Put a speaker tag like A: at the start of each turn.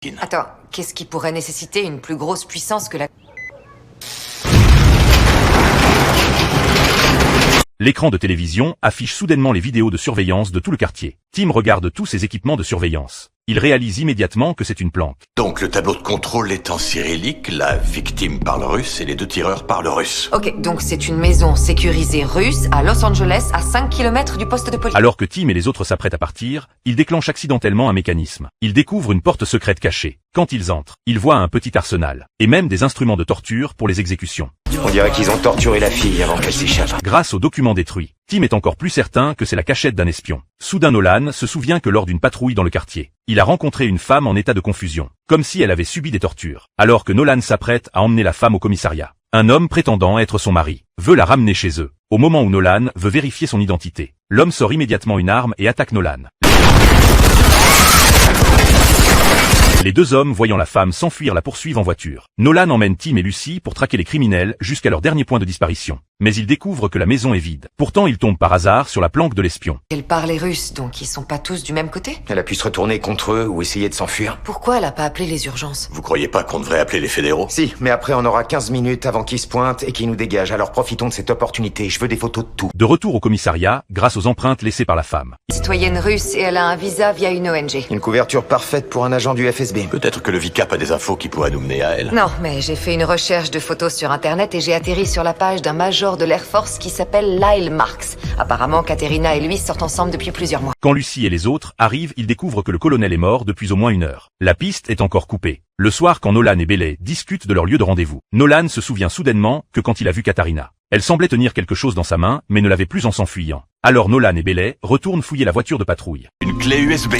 A: clandestine.
B: Attends, qu'est-ce qui pourrait nécessiter une plus grosse puissance que la...
C: L'écran de télévision affiche soudainement les vidéos de surveillance de tout le quartier. Tim regarde tous ces équipements de surveillance. Il réalise immédiatement que c'est une planque.
A: Donc le tableau de contrôle est en cyrillique, la victime parle russe et les deux tireurs parlent russe.
B: Ok, donc c'est une maison sécurisée russe à Los Angeles, à 5 km du poste de police.
C: Alors que Tim et les autres s'apprêtent à partir, ils déclenchent accidentellement un mécanisme. Ils découvrent une porte secrète cachée. Quand ils entrent, ils voient un petit arsenal, et même des instruments de torture pour les exécutions.
D: On dirait qu'ils ont torturé la fille avant qu'elle s'échappe.
C: Grâce aux documents détruits, Tim est encore plus certain que c'est la cachette d'un espion. Soudain Nolan se souvient que lors d'une patrouille dans le quartier, il a rencontré une femme en état de confusion, comme si elle avait subi des tortures. Alors que Nolan s'apprête à emmener la femme au commissariat, un homme prétendant être son mari veut la ramener chez eux. Au moment où Nolan veut vérifier son identité, l'homme sort immédiatement une arme et attaque Nolan. Les deux hommes, voyant la femme s'enfuir, la poursuivent en voiture. Nolan emmène Tim et Lucy pour traquer les criminels jusqu'à leur dernier point de disparition. Mais ils découvrent que la maison est vide. Pourtant, ils tombent par hasard sur la planque de l'espion.
B: Elle parlait russe, donc ils sont pas tous du même côté?
D: Elle a pu se retourner contre eux ou essayer de s'enfuir.
B: Pourquoi elle a pas appelé les urgences?
A: Vous croyez pas qu'on devrait appeler les fédéraux?
D: Si, mais après on aura 15 minutes avant qu'ils se pointent et qu'ils nous dégagent, alors profitons de cette opportunité, je veux des photos de tout.
C: De retour au commissariat, grâce aux empreintes laissées par la femme.
B: Citoyenne russe et elle a un visa via une ONG.
D: Une couverture parfaite pour un agent du FSB.
A: Peut-être que le VICAP a des infos qui pourraient nous mener à elle.
B: Non, mais j'ai fait une recherche de photos sur internet et j'ai atterri sur la page d'un major de l'Air Force qui s'appelle Lyle Marks. Apparemment, Katerina et lui sortent ensemble depuis plusieurs mois.
C: Quand Lucy et les autres arrivent, ils découvrent que le colonel est mort depuis au moins 1 heure. La piste est encore coupée. Le soir, quand Nolan et Bailey discutent de leur lieu de rendez-vous, Nolan se souvient soudainement que quand il a vu Katarina, elle semblait tenir quelque chose dans sa main, mais ne l'avait plus en s'enfuyant. Alors Nolan et Bailey retournent fouiller la voiture de patrouille.
A: Une clé USB.